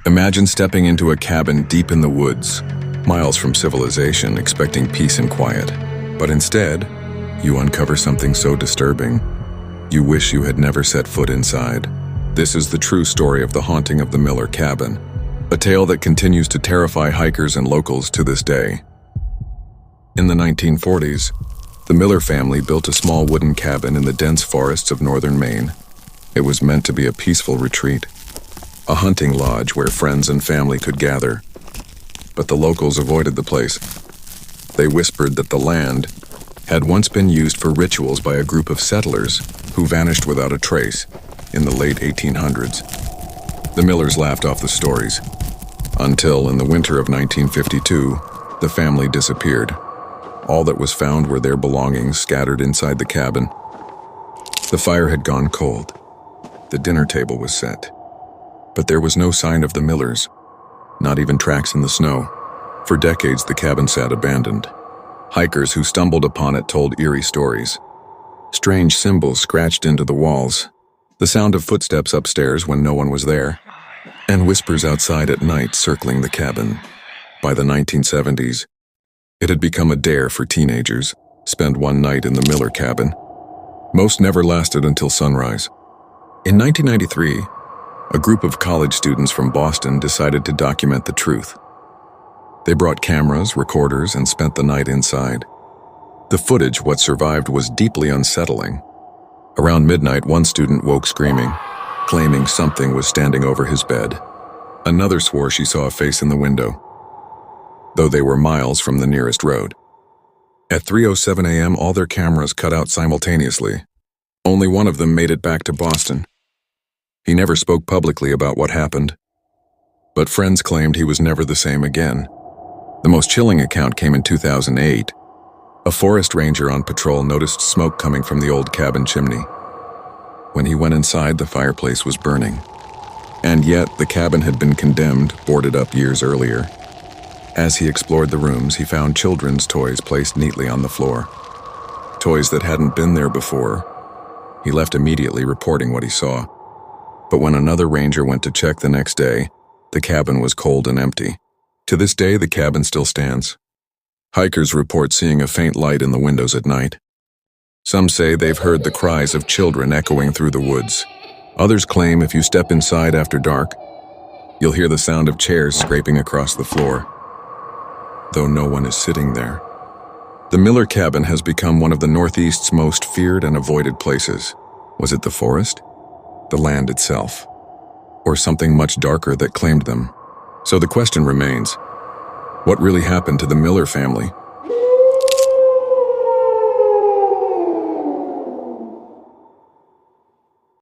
Imagine stepping into a cabin deep in the woods, miles from civilization, expecting peace and quiet. But instead, you uncover something so disturbing, you wish you had never set foot inside. This is the true story of the haunting of the Miller cabin, a tale that continues to terrify hikers and locals to this day. In the 1940s, the Miller family built a small wooden cabin in the dense forests of northern Maine. It was meant to be a peaceful retreat, a hunting lodge where friends and family could gather. But the locals avoided the place. They whispered that the land had once been used for rituals by a group of settlers who vanished without a trace in the late 1800s. The Millers laughed off the stories, until in the winter of 1952, the family disappeared. All that was found were their belongings scattered inside the cabin. The fire had gone cold. The dinner table was set. But there was no sign of the Millers, not even tracks in the snow. For decades, the cabin sat abandoned. Hikers who stumbled upon it told eerie stories. Strange symbols scratched into the walls, the sound of footsteps upstairs when no one was there, and whispers outside at night circling the cabin. By the 1970s, it had become a dare for teenagers, spend one night in the Miller cabin. Most never lasted until sunrise. In 1993, a group of college students from Boston decided to document the truth. They brought cameras, recorders, and spent the night inside. The footage, what survived, was deeply unsettling. Around midnight, one student woke screaming, claiming something was standing over his bed. Another swore she saw a face in the window, though they were miles from the nearest road. At 3:07 a.m., all their cameras cut out simultaneously. Only one of them made it back to Boston. He never spoke publicly about what happened, but friends claimed he was never the same again. The most chilling account came in 2008. A forest ranger on patrol noticed smoke coming from the old cabin chimney. When he went inside, the fireplace was burning. And yet, the cabin had been condemned, boarded up years earlier. As he explored the rooms, he found children's toys placed neatly on the floor. Toys that hadn't been there before. He left immediately, reporting what he saw. But when another ranger went to check the next day, the cabin was cold and empty. To this day, the cabin still stands. Hikers report seeing a faint light in the windows at night. Some say they've heard the cries of children echoing through the woods. Others claim if you step inside after dark, you'll hear the sound of chairs scraping across the floor, though no one is sitting there. The Miller cabin has become one of the Northeast's most feared and avoided places. Was it the forest, the land itself, or something much darker that claimed them? So the question remains, what really happened to the Miller family?